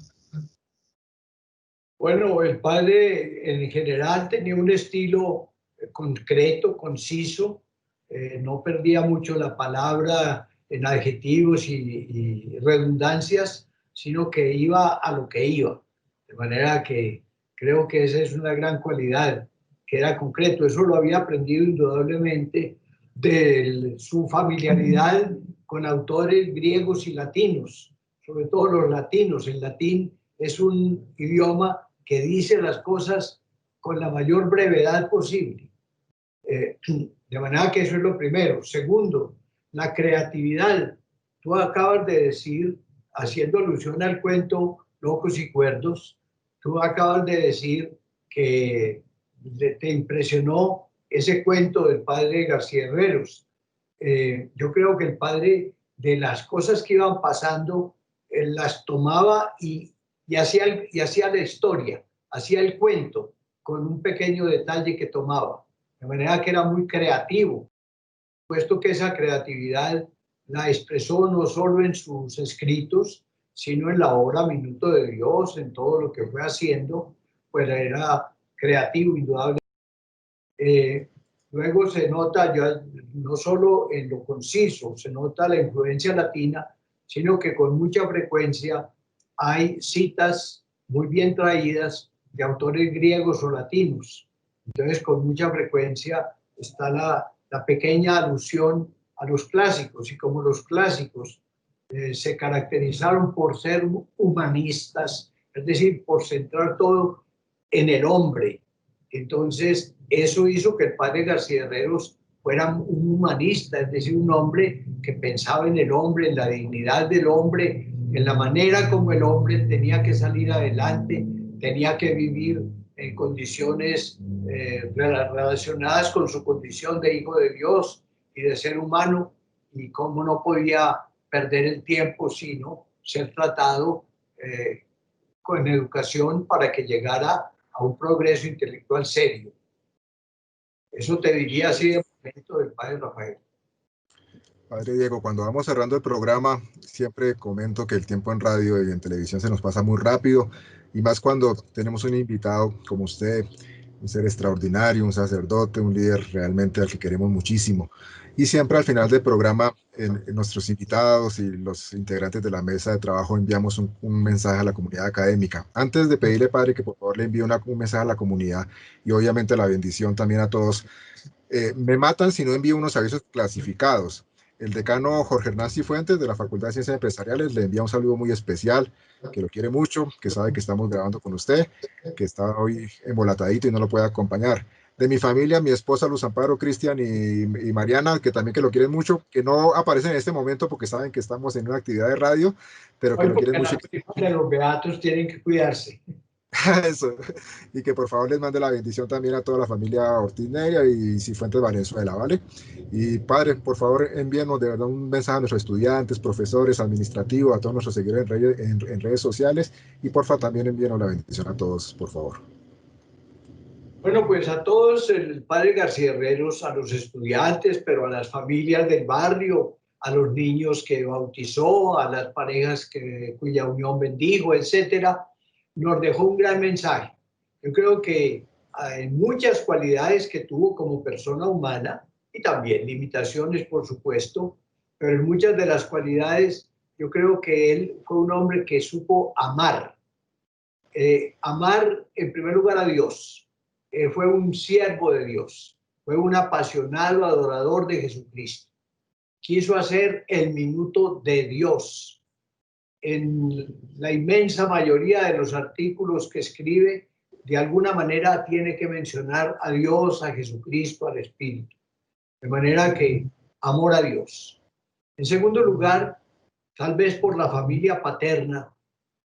Bueno, el padre en general tenía un estilo concreto, conciso, no perdía mucho la palabra en adjetivos y redundancias, sino que iba a lo que iba. De manera que creo que esa es una gran cualidad, que era concreto. Eso lo había aprendido indudablemente de su familiaridad con autores griegos y latinos, sobre todo los latinos. El latín es un idioma que dice las cosas con la mayor brevedad posible. De manera que eso es lo primero. Segundo, la creatividad. Tú acabas de decir, haciendo alusión al cuento Locos y Cuerdos, tú acabas de decir que te impresionó ese cuento del padre García Herreros. Yo creo que el padre, de las cosas que iban pasando, las tomaba y hacía la historia, hacía el cuento con un pequeño detalle que tomaba. De manera que era muy creativo, puesto que esa creatividad la expresó no solo en sus escritos, sino en la obra Minuto de Dios, en todo lo que fue haciendo, pues era creativo, indudablemente. Luego se nota ya no solo en lo conciso, se nota la influencia latina, sino que con mucha frecuencia hay citas muy bien traídas de autores griegos o latinos. Entonces, con mucha frecuencia está la pequeña alusión a los clásicos, y como los clásicos se caracterizaron por ser humanistas, es decir, por centrar todo en el hombre. Entonces, eso hizo que el padre García Herreros fuera un humanista, es decir, un hombre que pensaba en el hombre, en la dignidad del hombre, en la manera como el hombre tenía que salir adelante, tenía que vivir en condiciones relacionadas con su condición de hijo de Dios y de ser humano, y cómo no podía perder el tiempo, sino ser tratado con educación para que llegara a un progreso intelectual serio. Eso te diría así de momento del padre Rafael. Padre Diego, cuando vamos cerrando el programa, siempre comento que el tiempo en radio y en televisión se nos pasa muy rápido, y más cuando tenemos un invitado como usted, un ser extraordinario, un sacerdote, un líder realmente al que queremos muchísimo. Y siempre al final del programa, en nuestros invitados y los integrantes de la mesa de trabajo enviamos un mensaje a la comunidad académica. Antes de pedirle, padre, que por favor le envíe un mensaje a la comunidad y obviamente la bendición también a todos, me matan si no envío unos avisos clasificados. El decano Jorge Hernán Cifuentes de la Facultad de Ciencias Empresariales le envía un saludo muy especial, que lo quiere mucho, que sabe que estamos grabando con usted, que está hoy embolatadito y no lo puede acompañar. De mi familia, mi esposa Luz Amparo, Cristian y Mariana, que también que lo quieren mucho, que no aparecen en este momento porque saben que estamos en una actividad de radio, pero que Hoy lo quieren porque mucho. las hijas de los beatos tienen que cuidarse. Eso. Y que por favor les mande la bendición también a toda la familia Ortiz Neria y Cifuentes Valenzuela, ¿vale? Y padre, por favor envíenos de verdad un mensaje a nuestros estudiantes, profesores, administrativos, a todos nuestros seguidores en redes sociales, y por favor también envíenos la bendición a todos, por favor. Bueno, pues a todos, el padre García Herreros, a los estudiantes, pero a las familias del barrio, a los niños que bautizó, a las parejas cuya unión bendijo, etcétera, nos dejó un gran mensaje. Yo creo que hay muchas cualidades que tuvo como persona humana, y también limitaciones, por supuesto, pero en muchas de las cualidades yo creo que él fue un hombre que supo amar. Amar en primer lugar a Dios. Fue un siervo de Dios, fue un apasionado adorador de Jesucristo. Quiso hacer el minuto de Dios. En la inmensa mayoría de los artículos que escribe, de alguna manera tiene que mencionar a Dios, a Jesucristo, al Espíritu. De manera que amor a Dios. En segundo lugar, tal vez por la familia paterna,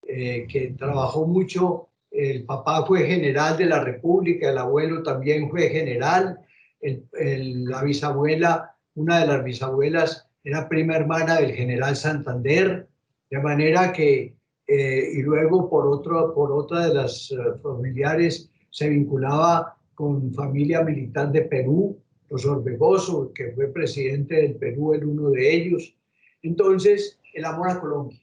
que trabajó mucho. El papá fue general de la República, el abuelo también fue general, la bisabuela, una de las bisabuelas, era prima hermana del general Santander, de manera que, y luego por otra de las familiares se vinculaba con familia militar de Perú, los Orbegoso, que fue presidente del Perú, el uno de ellos. Entonces, el amor a Colombia.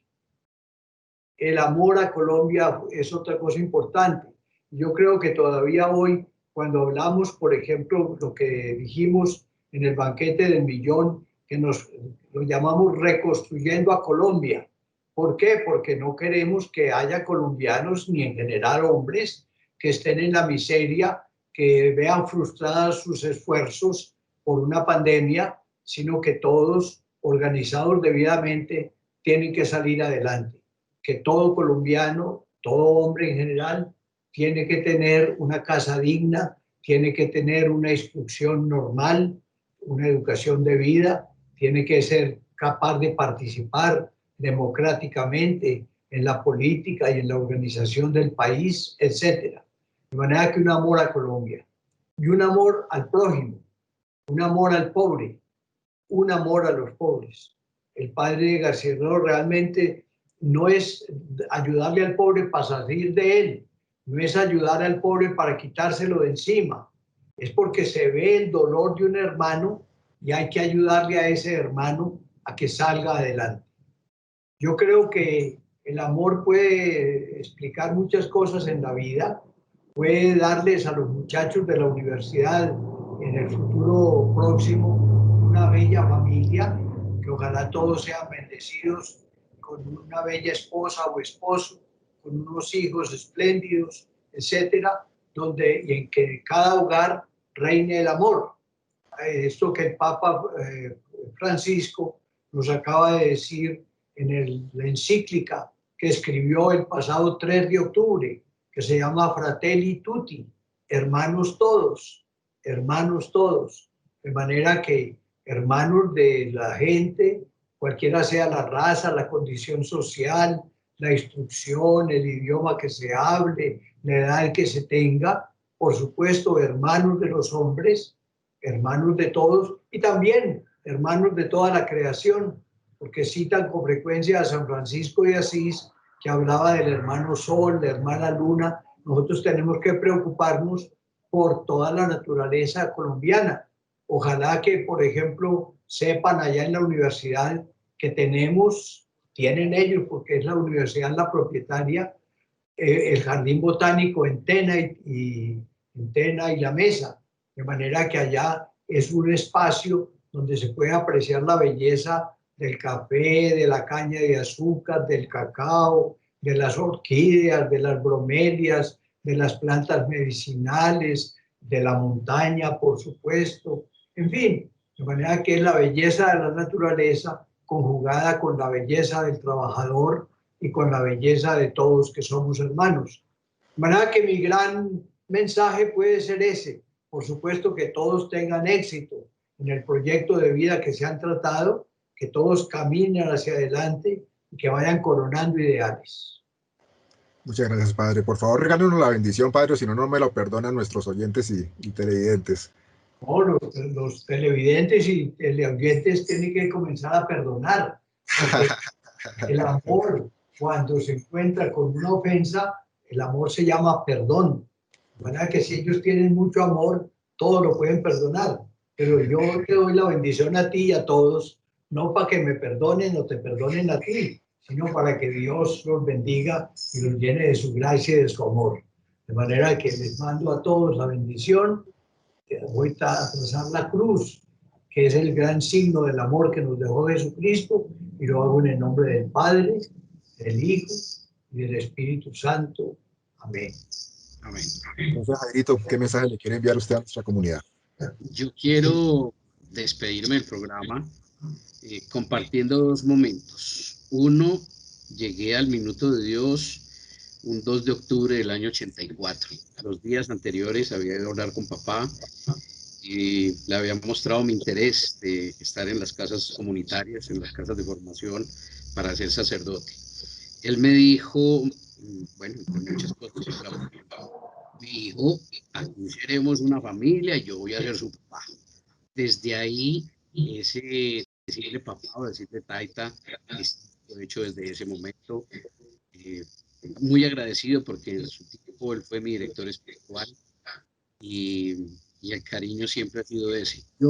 El amor a Colombia es otra cosa importante. Yo creo que todavía hoy, cuando hablamos, por ejemplo, lo que dijimos en el banquete del millón, que lo llamamos reconstruyendo a Colombia. ¿Por qué? Porque no queremos que haya colombianos, ni en general hombres, que estén en la miseria, que vean frustrados sus esfuerzos por una pandemia, sino que todos, organizados debidamente, tienen que salir adelante. Que todo colombiano, todo hombre en general, tiene que tener una casa digna, tiene que tener una instrucción normal, una educación debida, tiene que ser capaz de participar democráticamente en la política y en la organización del país, etc. De manera que un amor a Colombia y un amor al prójimo, un amor al pobre, un amor a los pobres. El padre García realmente no es ayudarle al pobre para salir de él, no es ayudar al pobre para quitárselo de encima, es porque se ve el dolor de un hermano y hay que ayudarle a ese hermano a que salga adelante. Yo creo que el amor puede explicar muchas cosas en la vida, puede darles a los muchachos de la universidad en el futuro próximo una bella familia, que ojalá todos sean bendecidos con una bella esposa o esposo, con unos hijos espléndidos, etcétera, y en que cada hogar reine el amor. Esto que el Papa Francisco nos acaba de decir en la encíclica que escribió el pasado 3 de octubre, que se llama Fratelli Tutti, hermanos todos, hermanos todos. De manera que hermanos de la gente, cualquiera sea la raza, la condición social, la instrucción, el idioma que se hable, la edad que se tenga, por supuesto, hermanos de los hombres, hermanos de todos y también hermanos de toda la creación, porque citan con frecuencia a San Francisco de Asís, que hablaba del hermano Sol, la hermana Luna. Nosotros tenemos que preocuparnos por toda la naturaleza colombiana. Ojalá que, por ejemplo, sepan allá en la universidad que tienen ellos, porque es la universidad la propietaria, el jardín botánico en Tena y La Mesa, de manera que allá es un espacio donde se puede apreciar la belleza del café, de la caña de azúcar, del cacao, de las orquídeas, de las bromelias, de las plantas medicinales, de la montaña, por supuesto, en fin, de manera que es la belleza de la naturaleza conjugada con la belleza del trabajador y con la belleza de todos que somos hermanos. De manera que mi gran mensaje puede ser ese. Por supuesto que todos tengan éxito en el proyecto de vida que se han tratado, que todos caminen hacia adelante y que vayan coronando ideales. Muchas gracias, Padre. Por favor, regálenos la bendición, Padre, si no, no me lo perdonan nuestros oyentes y televidentes. No, los televidentes y teleoyentes tienen que comenzar a perdonar. El amor, cuando se encuentra con una ofensa, el amor se llama perdón. De manera que si ellos tienen mucho amor, todo lo pueden perdonar. Pero yo te doy la bendición a ti y a todos, no para que me perdonen o te perdonen a ti, sino para que Dios los bendiga y los llene de su gracia y de su amor. De manera que les mando a todos la bendición. Voy a trazar la cruz, que es el gran signo del amor que nos dejó Jesucristo, y lo hago en el nombre del Padre, del Hijo y del Espíritu Santo. Amén. Amén. Entonces, Jairito, ¿qué mensaje le quiere enviar usted a nuestra comunidad? Yo quiero despedirme del programa compartiendo dos momentos. Uno, llegué al Minuto de Dios un 2 de octubre del año 84. Los días anteriores había ido a hablar con papá y le había mostrado mi interés de estar en las casas comunitarias, en las casas de formación para ser sacerdote. Él me dijo, bueno, con muchas cosas, mi hijo, aquí seremos una familia y yo voy a ser su papá. Desde ahí, ese decirle papá o decirle taita, lo he hecho desde ese momento. Muy agradecido porque en su tiempo él fue mi director espiritual y el cariño siempre ha sido ese. Y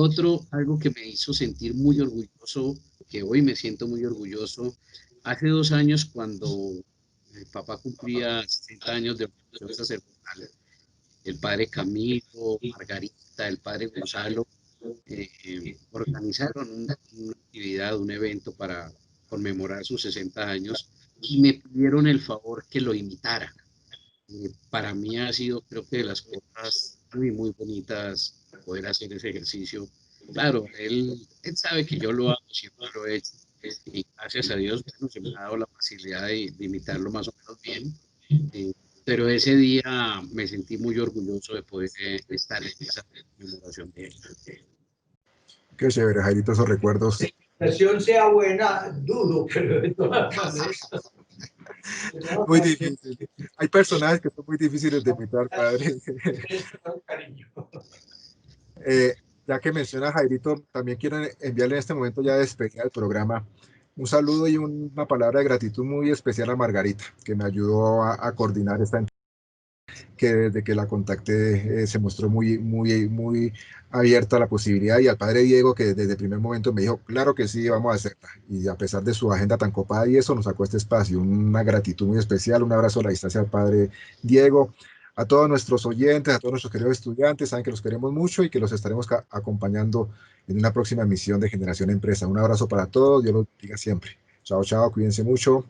algo que me hizo sentir muy orgulloso, que hoy me siento muy orgulloso, hace 2 años cuando mi papá cumplía 60 años de ordenación sacerdotal, el padre Camilo, Margarita, el padre Gonzalo, organizaron una actividad, un evento para conmemorar sus 60 años y me pidieron el favor que lo imitara. Para mí ha sido, creo que de las cosas muy, muy bonitas poder hacer ese ejercicio. Claro, él sabe que yo lo hago, siempre lo he hecho, y gracias a Dios, bueno, se me ha dado la facilidad de imitarlo más o menos bien. Pero ese día me sentí muy orgulloso de poder estar en esa conmemoración de él. Qué chévere, Jairito, esos recuerdos. La versión sea buena, dudo, pero de todas maneras. Muy difícil. Hay personajes que son muy difíciles de imitar, padre. Ya que menciona Jairito, también quiero enviarle en este momento ya de despedida del programa un saludo y una palabra de gratitud muy especial a Margarita, que me ayudó a coordinar esta entrevista, que desde que la contacté se mostró muy abierta a la posibilidad, y al padre Diego, que desde el primer momento me dijo, claro que sí, vamos a hacerla, y a pesar de su agenda tan copada y eso, nos sacó este espacio. Una gratitud muy especial, un abrazo a la distancia al padre Diego. A todos nuestros oyentes, a todos nuestros queridos estudiantes, saben que los queremos mucho y que los estaremos acompañando en una próxima emisión de Generación Empresa. Un abrazo para todos, Dios los bendiga siempre. Chao, chao, cuídense mucho.